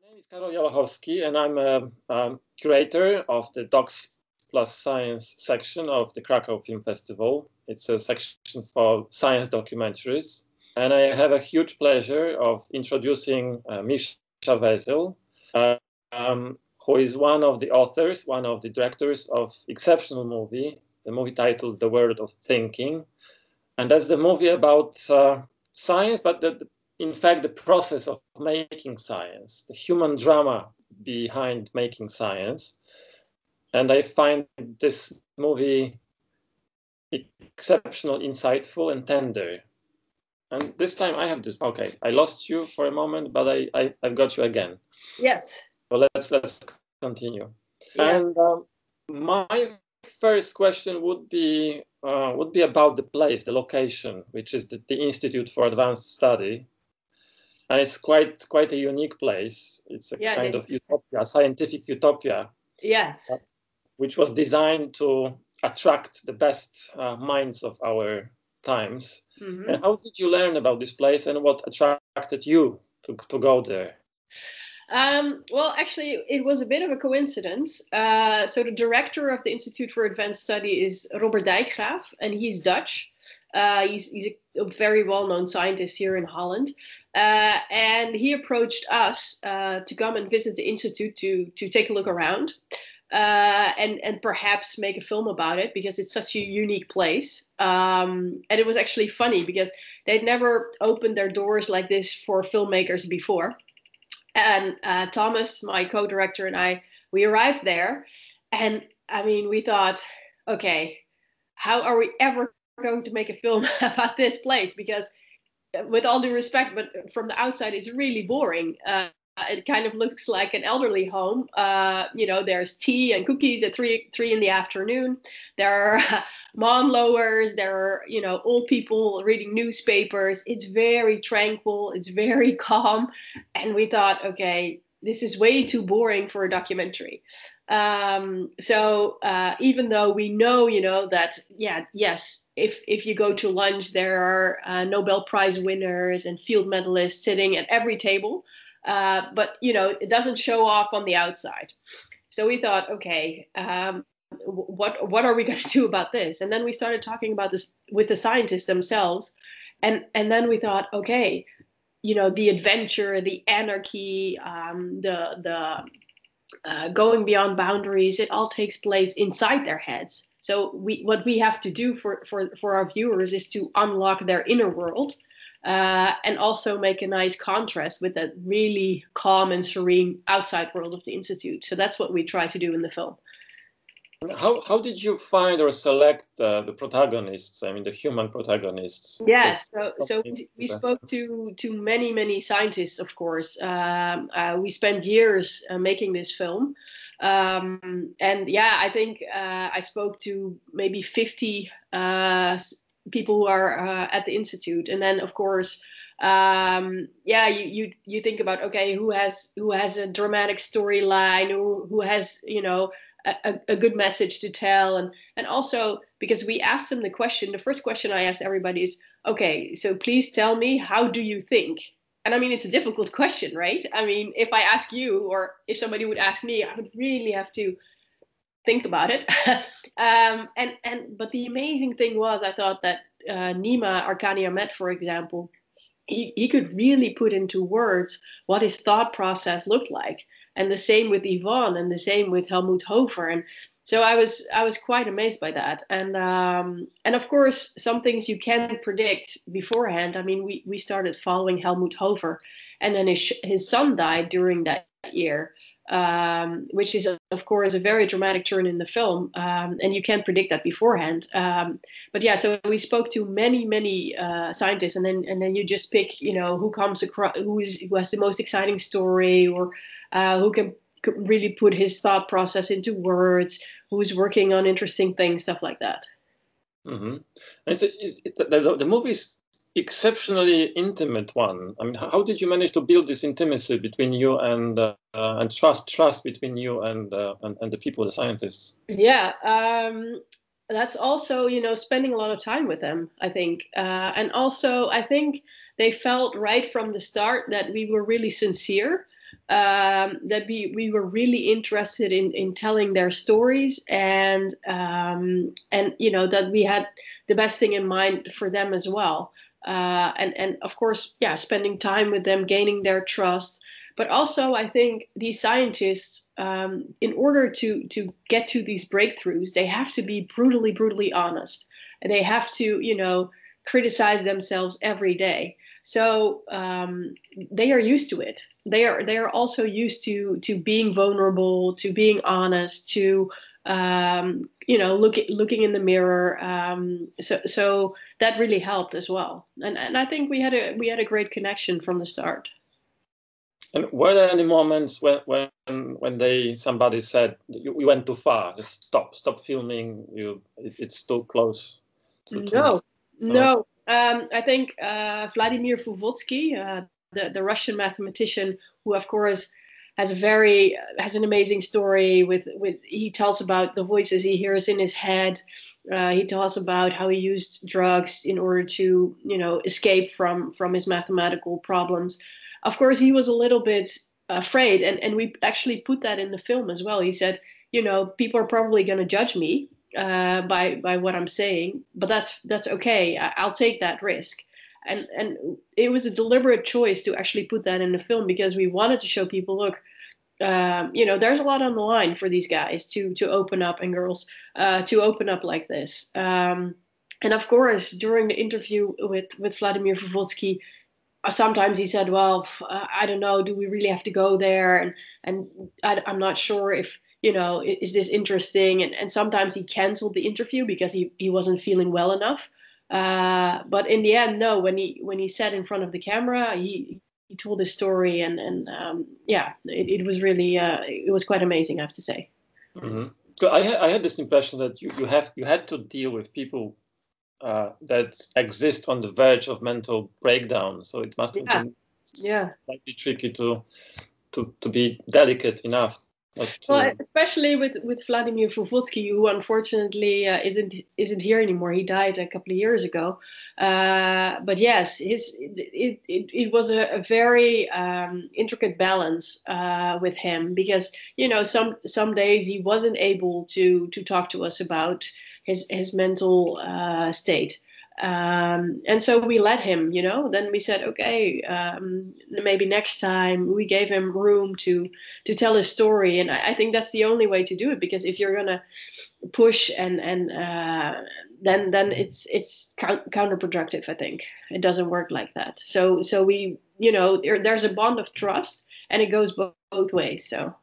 name is Karol Jalachowski, and I'm a curator of the Docs plus Science section of the Krakow Film Festival. It's a section for science documentaries. And I have a huge pleasure of introducing Misha Wezel, who is one of the authors, one of the directors of exceptional movie, the movie titled The World of Thinking. And that's the movie about science, but in fact, the process of making science, the human drama behind making science. And I find this movie exceptional, insightful, and tender. And this time I have this. Okay, I lost you for a moment, but I've got you again. Yes. So let's continue. Yeah. And my first question would be about the place, the location, which is the Institute for Advanced Study. And it's quite a unique place. It's a kind of utopia, scientific utopia. Yes. Which was designed to attract the best minds of our times. Mm-hmm. And how did you learn about this place, and what attracted you to go there? Well, actually, it was a bit of a coincidence. So the director of the Institute for Advanced Study is Robert Dijkgraaf, and he's Dutch. He's a very well-known scientist here in Holland. And he approached us to come and visit the Institute to take a look around and perhaps make a film about it, because it's such a unique place. And it was actually funny because they'd never opened their doors like this for filmmakers before. And Thomas, my co-director, and we arrived there. And I mean, we thought, okay, how are we ever going to make a film about this place? Because with all due respect, but from the outside, it's really boring. It kind of looks like an elderly home. There's tea and cookies at 3 in the afternoon. There are mom lowers. There are, old people reading newspapers. It's very tranquil. It's very calm. And we thought, okay, this is way too boring for a documentary. So even though we know, that, yes, if you go to lunch, there are Nobel Prize winners and field medalists sitting at every table. But it doesn't show off on the outside. So we thought, okay, what are we going to do about this? And then we started talking about this with the scientists themselves, and then we thought, okay, the adventure, the anarchy, the going beyond boundaries, it all takes place inside their heads. So what we have to do for our viewers is to unlock their inner world. And also make a nice contrast with that really calm and serene outside world of the Institute. So that's what we try to do in the film. How did you find or select the protagonists? I mean, the human protagonists. Yes, so we spoke to many scientists, of course. We spent years making this film. And I think I spoke to maybe 50 people who are at the Institute, and then of course, you think about, okay, who has a dramatic storyline, who has a good message to tell, and also because we asked them the first question I asked everybody is, okay, so please tell me, how do you think? And I mean, it's a difficult question, right? I mean, if I ask you, or if somebody would ask me, I would really have to think about it. But the amazing thing was, I thought that Nima Arcani-Ahmed, for example, he could really put into words what his thought process looked like, and the same with Yvonne, and the same with Helmut Hofer. And so I was quite amazed by that. And of course, some things you can't predict beforehand. I mean, we started following Helmut Hofer, and then his son died during that year. Which is, of course, a very dramatic turn in the film, and you can't predict that beforehand. But yeah, so we spoke to many scientists, and then you just pick, who comes across, who has the most exciting story, or who can really put his thought process into words, who's working on interesting things, stuff like that. Mm-hmm. The movie's exceptionally intimate one. I mean, how did you manage to build this intimacy between you and trust between you and the people, the scientists? Yeah, that's also, spending a lot of time with them, I think. And also, I think they felt right from the start that we were really sincere. that we were really interested in telling their stories, and that we had the best thing in mind for them as well. And of course, yeah, spending time with them, gaining their trust. But also, I think these scientists, in order to get to these breakthroughs, they have to be brutally honest. And they have to, criticize themselves every day. So they are used to it. They are also used to being vulnerable, to being honest, to looking in the mirror. So that really helped as well. And I think we had a great connection from the start. And were there any moments when somebody said you went too far, just stop filming, it's too close? No. I think Vladimir Vuvotsky, the Russian mathematician, who of course has an amazing story with he tells about the voices he hears in his head. He tells about how he used drugs in order to escape from his mathematical problems. Of course, he was a little bit afraid, and we actually put that in the film as well. He said, people are probably going to judge me by what I'm saying, but that's okay. I'll take that risk. And it was a deliberate choice to actually put that in the film, because we wanted to show people, look, there's a lot on the line for these guys to open up, and girls to open up like this. And of course, during the interview with Vladimir Vuvotsky, sometimes he said, well, I don't know, do we really have to go there? And I'm not sure if, is this interesting? And sometimes he canceled the interview because he wasn't feeling well enough. But in the end, no, when he sat in front of the camera, he told his story, and it was really, it was quite amazing, I have to say. Mm-hmm. So I had this impression that you had to deal with people that exist on the verge of mental breakdown. So it must have been slightly tricky to be delicate enough. Well, especially with Vladimir Vuvotsky, who unfortunately isn't here anymore. He died a couple of years ago. But yes, it was a very intricate balance with him, because some days he wasn't able to talk to us about his mental state. And so we let him, then we said, okay, maybe next time. We gave him room to tell his story. And I think that's the only way to do it, because if you're going to push and then it's counterproductive. I think it doesn't work like that. So we, there's a bond of trust, and it goes both ways. So.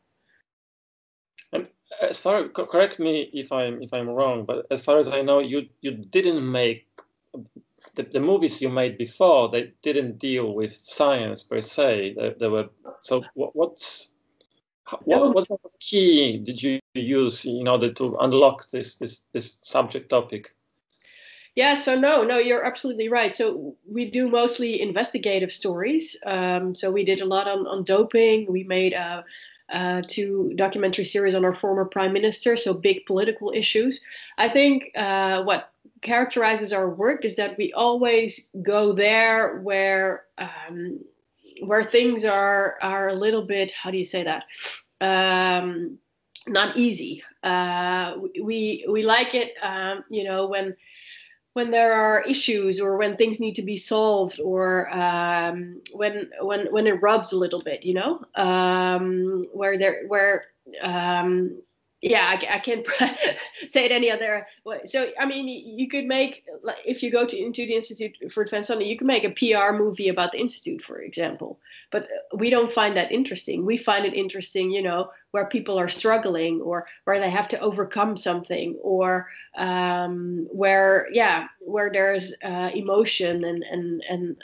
As far, correct me if I'm wrong, but as far as I know, you didn't make the movies you made before. They didn't deal with science per se. They were, so what kind of key did you use in order to unlock this subject topic? Yeah, so no, you're absolutely right. So we do mostly investigative stories. So we did a lot on doping. We made 2 documentary series on our former prime minister, so big political issues. I think what characterizes our work is that we always go there where things are a little bit, how do you say that, not easy. We like it, when there are issues, or when things need to be solved, or when it rubs a little bit, I can't say it any other way. So, I mean, you could make, if you go into the Institute for Advanced Study, you can make a PR movie about the Institute, for example. But we don't find that interesting. We find it interesting, where people are struggling, or where they have to overcome something, or where there's emotion, and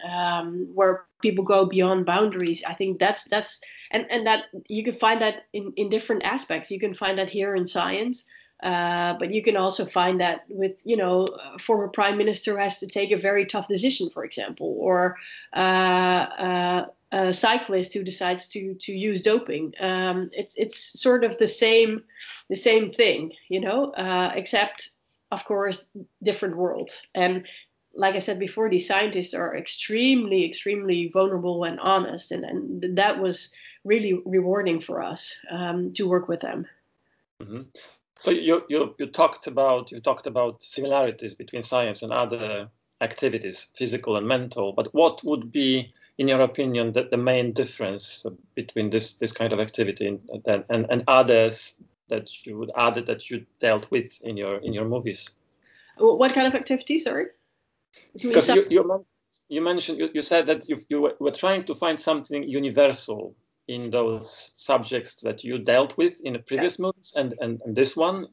where people go beyond boundaries. I think that's and that you can find that in different aspects. You can find that here in science, but you can also find that with, a former prime minister who has to take a very tough decision, for example, or a cyclist who decides to use doping. It's sort of the same thing, except, of course, different worlds. And like I said before, these scientists are extremely, extremely vulnerable and honest, and that was really rewarding for us to work with them. Mm-hmm. So you talked about similarities between science and other activities, physical and mental. But what would be, in your opinion, the main difference between this kind of activity and others that you would add that you dealt with in your movies? What kind of activity? Sorry. Because you mentioned you said that you were trying to find something universal in those subjects that you dealt with in the previous movies and this one,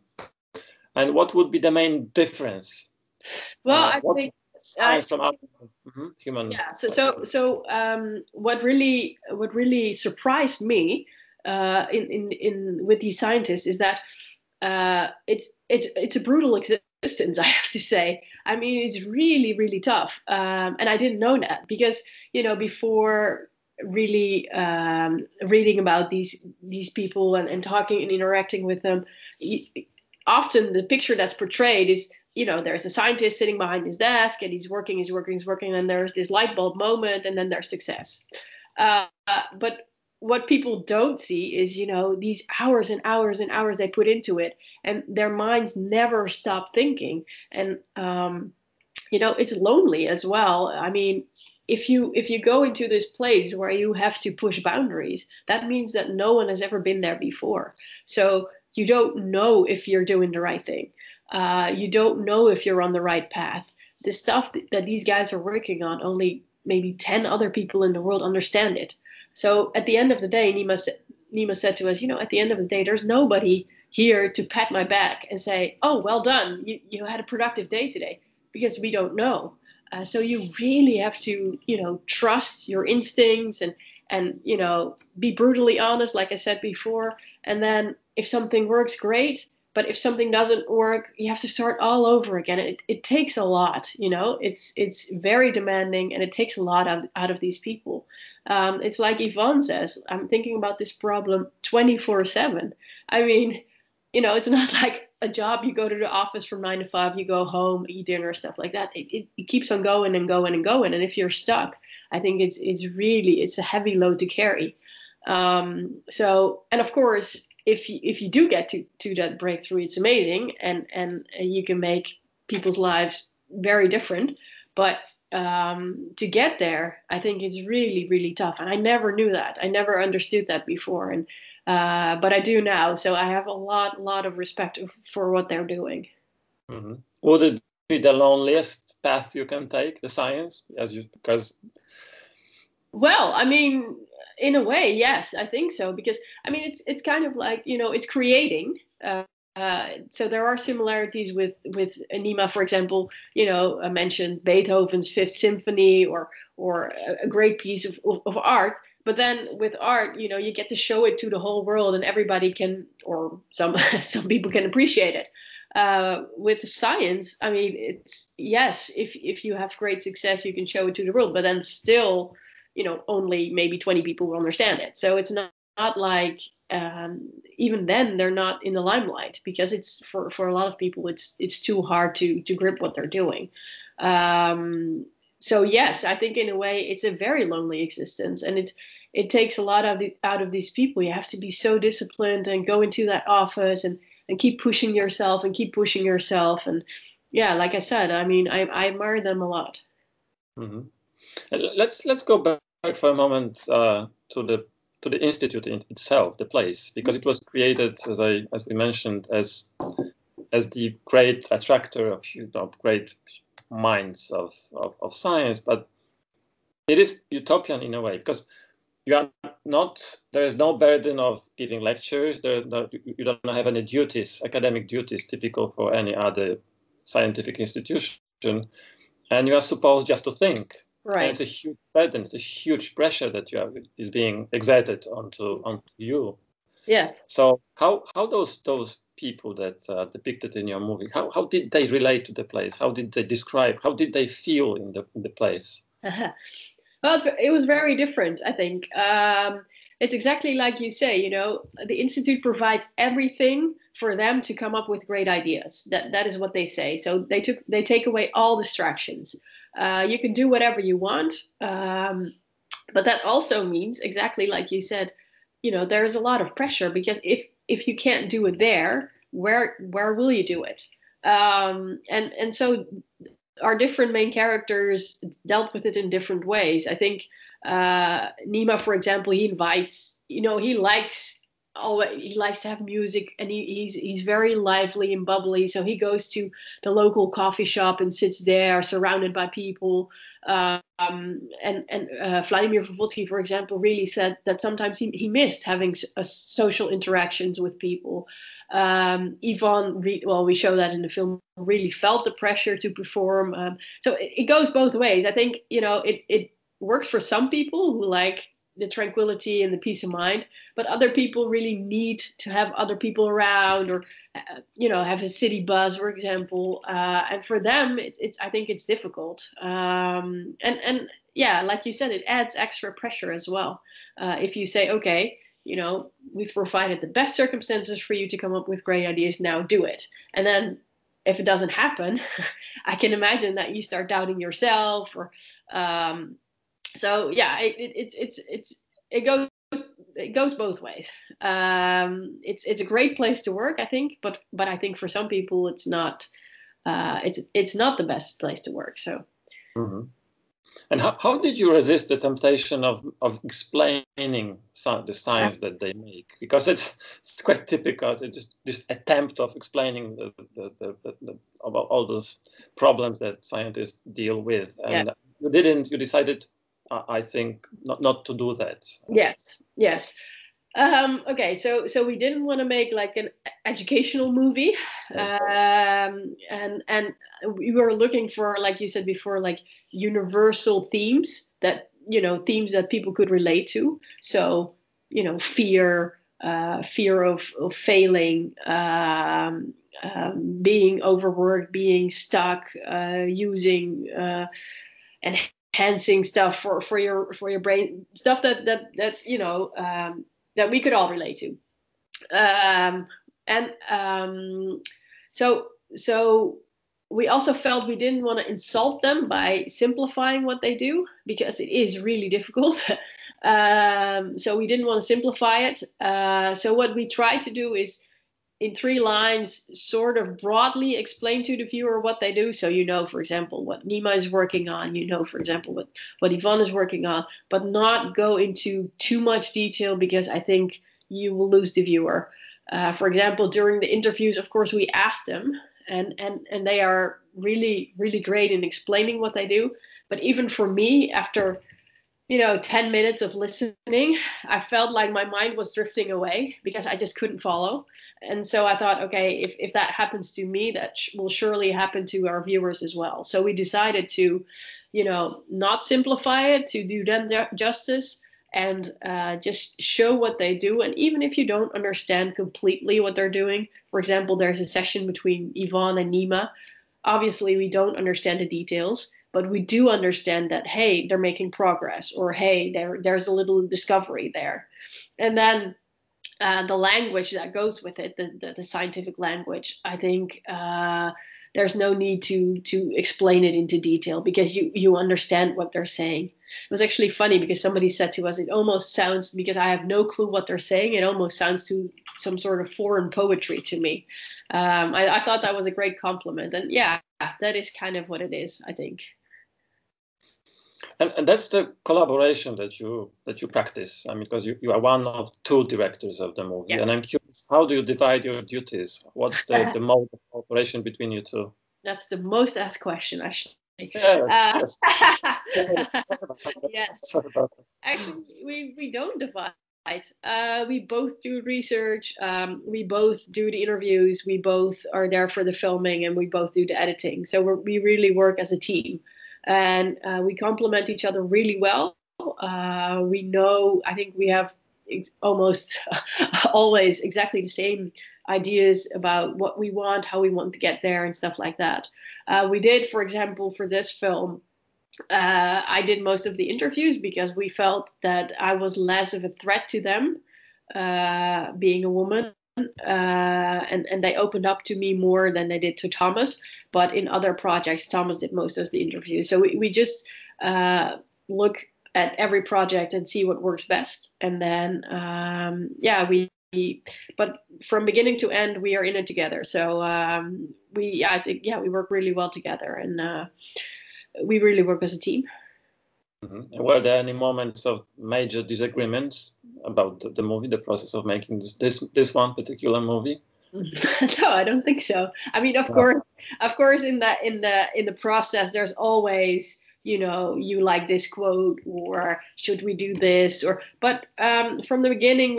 and what would be the main difference? Well, I think science from other human. Yeah. So what really surprised me in with these scientists is that it's a brutal existence, I have to say. I mean, it's really, really tough. And I didn't know that because, before really reading about these people and talking and interacting with them, often the picture that's portrayed is, there's a scientist sitting behind his desk and he's working, and there's this light bulb moment, and then there's success. But what people don't see is, these hours and hours and hours they put into it, and their minds never stop thinking. And, it's lonely as well. I mean, if you go into this place where you have to push boundaries, that means that no one has ever been there before. So you don't know if you're doing the right thing. You don't know if you're on the right path. The stuff that these guys are working on, only maybe 10 other people in the world understand it. So at the end of the day, Nima said to us, at the end of the day, there's nobody here to pat my back and say, oh, well done, you had a productive day today, because we don't know. So you really have to, trust your instincts and be brutally honest, like I said before. And then if something works, great. But if something doesn't work, you have to start all over again. It takes a lot, it's very demanding, and it takes a lot out of these people. It's like Yvonne says, I'm thinking about this problem 24/7. I mean, it's not like a job. You go to the office from 9 to 5, you go home, eat dinner, stuff like that. It keeps on going and going and going. And if you're stuck, I think it's a heavy load to carry. So, and of course, if you do get to that breakthrough, it's amazing, and you can make people's lives very different. But to get there, I think it's really, really tough. And I never knew that. I never understood that before. And but I do now. So I have a lot of respect for what they're doing. Mm-hmm. Would it be the loneliest path you can take, the science, Well, I mean, in a way, yes, I think so, because I mean, it's kind of like, it's creating. So there are similarities with Nima, for example. I mentioned Beethoven's Fifth Symphony or a great piece of art. But then with art, you get to show it to the whole world, and everybody can, or some people can appreciate it. With science, I mean, it's yes, if you have great success, you can show it to the world, but then still, only maybe 20 people will understand it. So it's not like even then they're not in the limelight, because it's for a lot of people it's too hard to grip what they're doing. So yes, I think in a way it's a very lonely existence, and it takes a lot out of these people. You have to be so disciplined and go into that office and keep pushing yourself and yeah, like I said, I mean, I admire them a lot. Mm-hmm. Let's go back for a moment to the Institute itself, the place, because it was created, as we mentioned, as the great attractor of great minds of science, but it is utopian in a way, because there is no burden of giving lectures. You don't have any duties, academic duties, typical for any other scientific institution, and you are supposed just to think. Right. And it's a huge burden, it's a huge pressure that is being exerted onto you. Yes. So how those people that are depicted in your movie, how did they relate to the place? How did they describe? How did they feel in the place? Well, it was very different, I think. It's exactly like you say, the Institute provides everything for them to come up with great ideas. That is what they say. So they take away all distractions. You can do whatever you want. But that also means, exactly like you said, there's a lot of pressure, because if you can't do it there, where will you do it? And so our different main characters dealt with it in different ways. I think Nima, for example, he invites, he likes to have music, and he's very lively and bubbly. So he goes to the local coffee shop and sits there surrounded by people. And Vladimir Vovotsky, for example, really said that sometimes he missed having social interactions with people. Yvonne, we show that in the film, really felt the pressure to perform. So it goes both ways. I think, it works for some people who like the tranquility and the peace of mind, but other people really need to have other people around, or have a city buzz, for example. And for them, I think it's difficult. And yeah, like you said, it adds extra pressure as well. If you say, okay, we've provided the best circumstances for you to come up with great ideas, now do it. And then if it doesn't happen, I can imagine that you start doubting yourself, or so yeah, it goes both ways. It's a great place to work, I think, but I think for some people it's not the best place to work. So. Mm-hmm. And how did you resist the temptation of explaining the science that they make? Because it's quite typical, this attempt of explaining about all those problems that scientists deal with. And you decided, I think, not to do that. Yes. Okay, so we didn't want to make like an educational movie, and we were looking for, like you said before, like universal themes that people could relate to. So fear of failing, being overworked, being stuck, using enhancing stuff for your brain, stuff that we could all relate to. So we also felt we didn't want to insult them by simplifying what they do, because it is really difficult. So we didn't want to simplify it. So what we tried to do is, in 3 lines, sort of broadly explain to the viewer what they do. So for example, what Nima is working on, for example, what Yvonne is working on, but not go into too much detail, because I think you will lose the viewer. For example, during the interviews, of course, we asked them, and they are really, really great in explaining what they do. But even for me, after 10 minutes of listening, I felt like my mind was drifting away, because I just couldn't follow. And so I thought, okay, if that happens to me, that will surely happen to our viewers as well. So we decided to, not simplify it, to do them justice, and just show what they do. And even if you don't understand completely what they're doing, for example, there's a session between Yvonne and Nima. Obviously, we don't understand the details, but we do understand that, hey, they're making progress, or hey, there's a little discovery there. And then the language that goes with it, the scientific language, I think there's no need to explain it into detail, because you understand what they're saying. It was actually funny, because somebody said to us, it almost sounds, because I have no clue what they're saying, it almost sounds to some sort of foreign poetry to me. I thought that was a great compliment. And yeah, that is kind of what it is, I think. And that's the collaboration that you practice. I mean, because you are one of 2 directors of the movie. Yes. And I'm curious, how do you divide your duties? What's the mode of cooperation between you 2? That's the most asked question, actually. Yes. Yes. Actually, we don't divide. We both do research. We both do the interviews. We both are there for the filming, and we both do the editing. So we really work as a team, and we complement each other really well. I think we have almost always exactly the same ideas about what we want, how we want to get there, and stuff like that. We did, for example, for this film, I did most of the interviews, because we felt that I was less of a threat to them, being a woman, and they opened up to me more than they did to Thomas. But in other projects, Thomas did most of the interviews. So we just look at every project and see what works best. And then but from beginning to end, we are in it together. So I think we work really well together, and we really work as a team. Mm-hmm. Were there any moments of major disagreements about the movie, the process of making this one particular movie? No, I don't think so. I mean, of course, in the process, there's always, you like this quote, or should we do this, but from the beginning,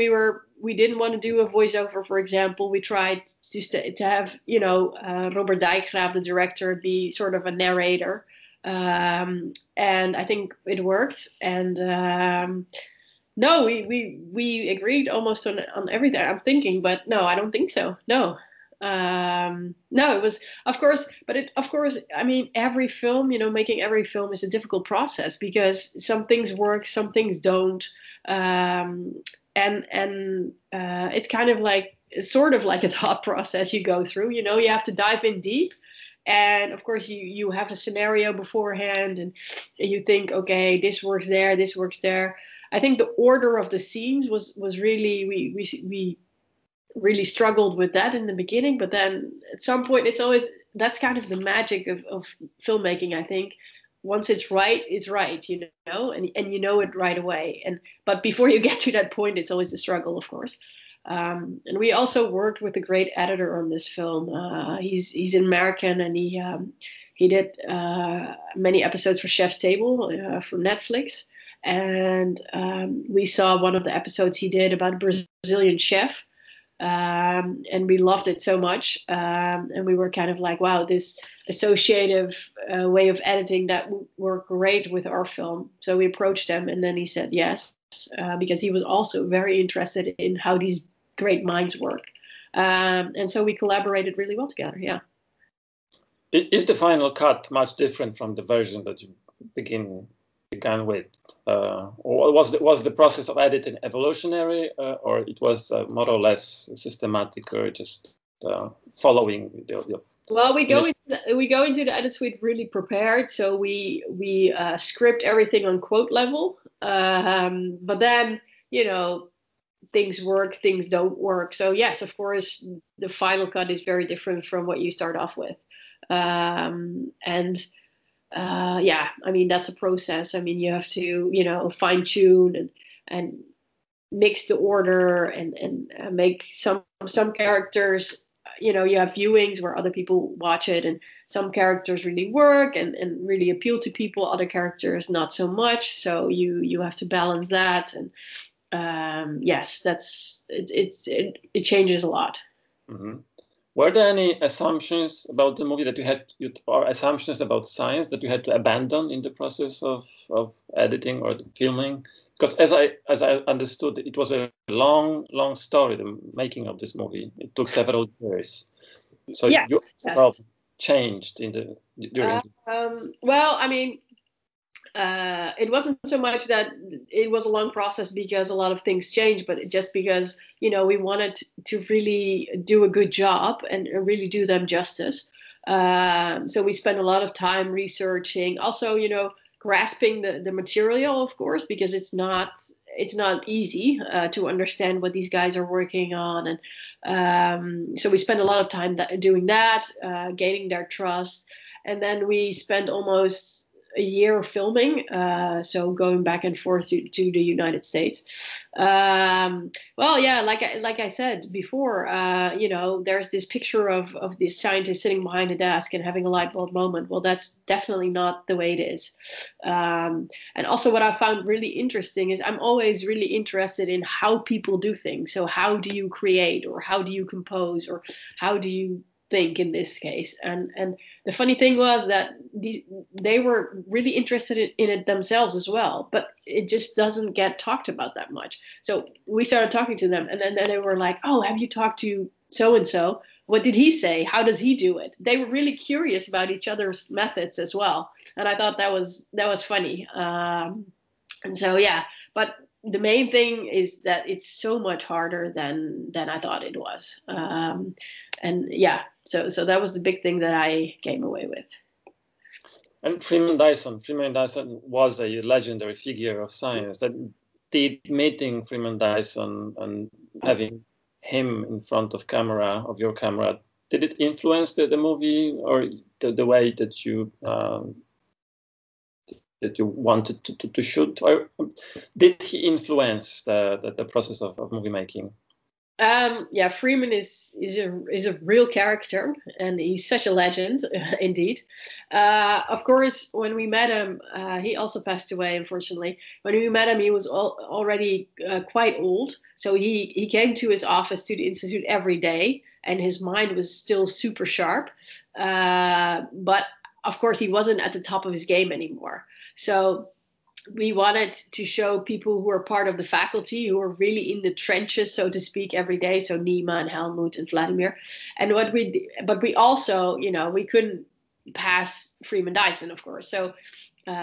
we didn't want to do a voiceover, for example. We tried to have, Robert Dijkgraaf, the director, be sort of a narrator. And I think it worked. And no, we agreed almost on everything. I'm thinking, but no, I don't think so. No. No, it was, of course, I mean, every film, making every film is a difficult process, because some things work, some things don't. And it's kind of like, sort of like a thought process you go through. You have to dive in deep. And of course, you have a scenario beforehand, and you think, okay, this works there, this works there. I think the order of the scenes was really, we really struggled with that in the beginning. But then at some point, that's kind of the magic of filmmaking, I think. Once it's right, and you know it right away. But before you get to that point, it's always a struggle, of course. And we also worked with a great editor on this film. He's an American, and he did many episodes for Chef's Table for Netflix. And we saw one of the episodes he did about a Brazilian chef, and we loved it so much. And we were kind of like, wow, this associative way of editing that would work great with our film. So we approached him, and then he said yes. Because he was also very interested in how these great minds work. And so we collaborated really well together, yeah. Is the final cut much different from the version that you began with? Or was the process of editing evolutionary, or it was more or less systematic, or just following the Well, we go into the edit suite really prepared, so we script everything on quote level. But then, things work, things don't work. So yes, of course, the final cut is very different from what you start off with. I mean, that's a process. I mean, you have to, fine tune and mix the order and make some characters, you have viewings where other people watch it, and some characters really work and really appeal to people, other characters not so much. So you have to balance that. And yes, it changes a lot. Mm-hmm. Were there any assumptions about the movie that you had, or assumptions about science that you had to abandon in the process of editing or filming? Because as I understood, it was a long story, the making of this movie. It took several years. So yes, you changed during. Well, I mean, it wasn't so much that it was a long process because a lot of things changed, but just because, we wanted to really do a good job and really do them justice. So we spent a lot of time researching, also, grasping the material, of course, because it's not easy to understand what these guys are working on. And so we spent a lot of time doing that, gaining their trust. And then we spent almost a year of filming, so going back and forth to the United States. Well, yeah, like I said before, there's this picture of this scientist sitting behind a desk and having a light bulb moment. Well, that's definitely not the way it is. And also what I found really interesting is I'm always really interested in how people do things. So how do you create, or how do you compose, or how do you think in this case? And the funny thing was that they were really interested in it themselves as well, but it just doesn't get talked about that much. So we started talking to them, and then they were like, oh, have you talked to so and so? What did he say? How does he do it? They were really curious about each other's methods as well, and I thought that was funny. And so yeah, but the main thing is that it's so much harder than I thought it was. And yeah, so that was the big thing that I came away with. And Freeman Dyson was a legendary figure of science. That did meeting Freeman Dyson and having him in front of your camera, did it influence the movie or the way that you wanted to shoot, or did he influence the process of movie making? Yeah, Freeman is a real character, and he's such a legend, indeed. Of course, when we met him, he also passed away, unfortunately. When we met him, he was already quite old, so he came to his office to the Institute every day, and his mind was still super sharp. But of course, he wasn't at the top of his game anymore. So we wanted to show people who are part of the faculty, who are really in the trenches, so to speak, every day. So Nima and Helmut and Vladimir. And but we also, we couldn't pass Freeman Dyson, of course. So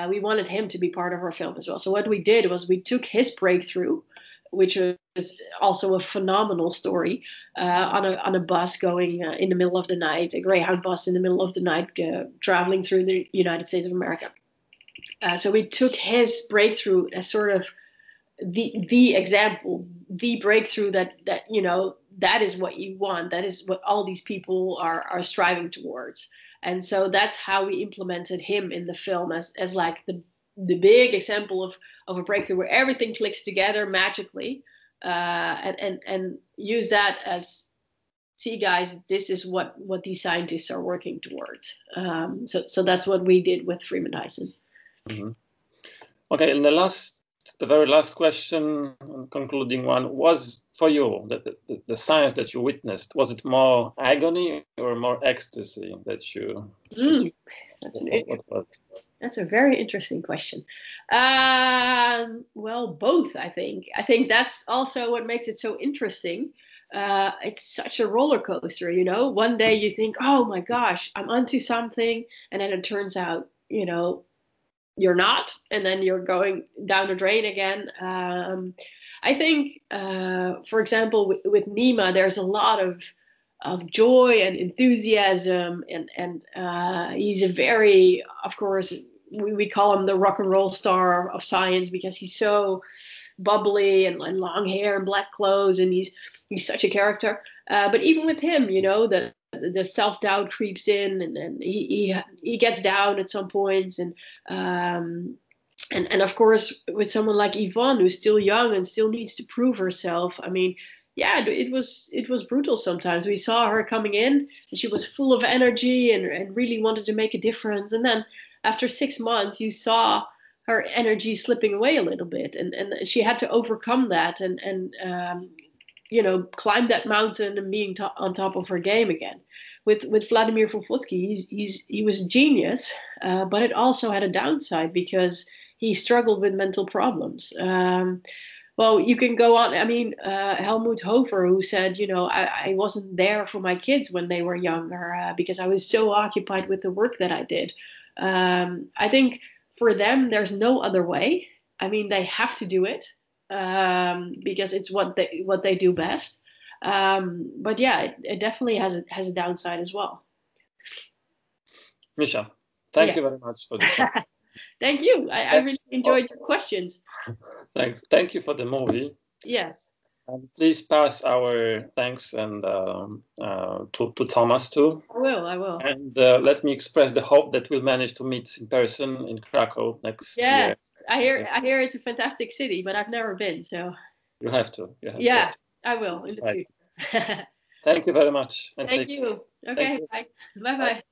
we wanted him to be part of our film as well. So what we did was we took his breakthrough, which was also a phenomenal story, on a bus going in the middle of the night, a Greyhound bus in the middle of the night, traveling through the United States of America. So we took his breakthrough as sort of the example, the breakthrough that that is what you want. That is what all these people are striving towards. And so that's how we implemented him in the film as like the big example of a breakthrough where everything clicks together magically, and use that as, see guys, this is what these scientists are working towards. So that's what we did with Freeman Dyson. Mm-hmm. Okay, and the very last question, concluding one, was for you, the science that you witnessed, was it more agony or more ecstasy that you... That's a very interesting question. Well, both, I think. I think that's also what makes it so interesting. It's such a roller coaster, One day you think, oh my gosh, I'm onto something, and then it turns out, you're not, and then you're going down the drain again. I think, for example, with Nima, there's a lot of joy and enthusiasm, and he's a very, of course, we call him the rock and roll star of science because he's so bubbly and long hair and black clothes, and he's such a character. But even with him, the self-doubt creeps in, and he gets down at some points, and of course with someone like Yvonne, who's still young and still needs to prove herself. I mean, yeah, it was brutal sometimes. We saw her coming in and she was full of energy and really wanted to make a difference, and then after 6 months you saw her energy slipping away a little bit, and she had to overcome that and climb that mountain and being on top of her game again. With Vladimir Vovotsky, he was a genius, but it also had a downside because he struggled with mental problems. Well, you can go on. I mean, Helmut Hofer, who said, I wasn't there for my kids when they were younger because I was so occupied with the work that I did. I think for them, there's no other way. I mean, they have to do it because it's what they do best. But yeah, it definitely has a downside as well. Misha, thank you very much for this. Thank you. I really enjoyed your questions. Thanks. Thank you for the movie. Yes. And please pass our thanks and to Thomas too. I will. And let me express the hope that we'll manage to meet in person in Krakow next year. I hear it's a fantastic city, but I've never been, so. You have to. I will in the future. Thank you very much. And thank you. Okay, bye. Bye-bye.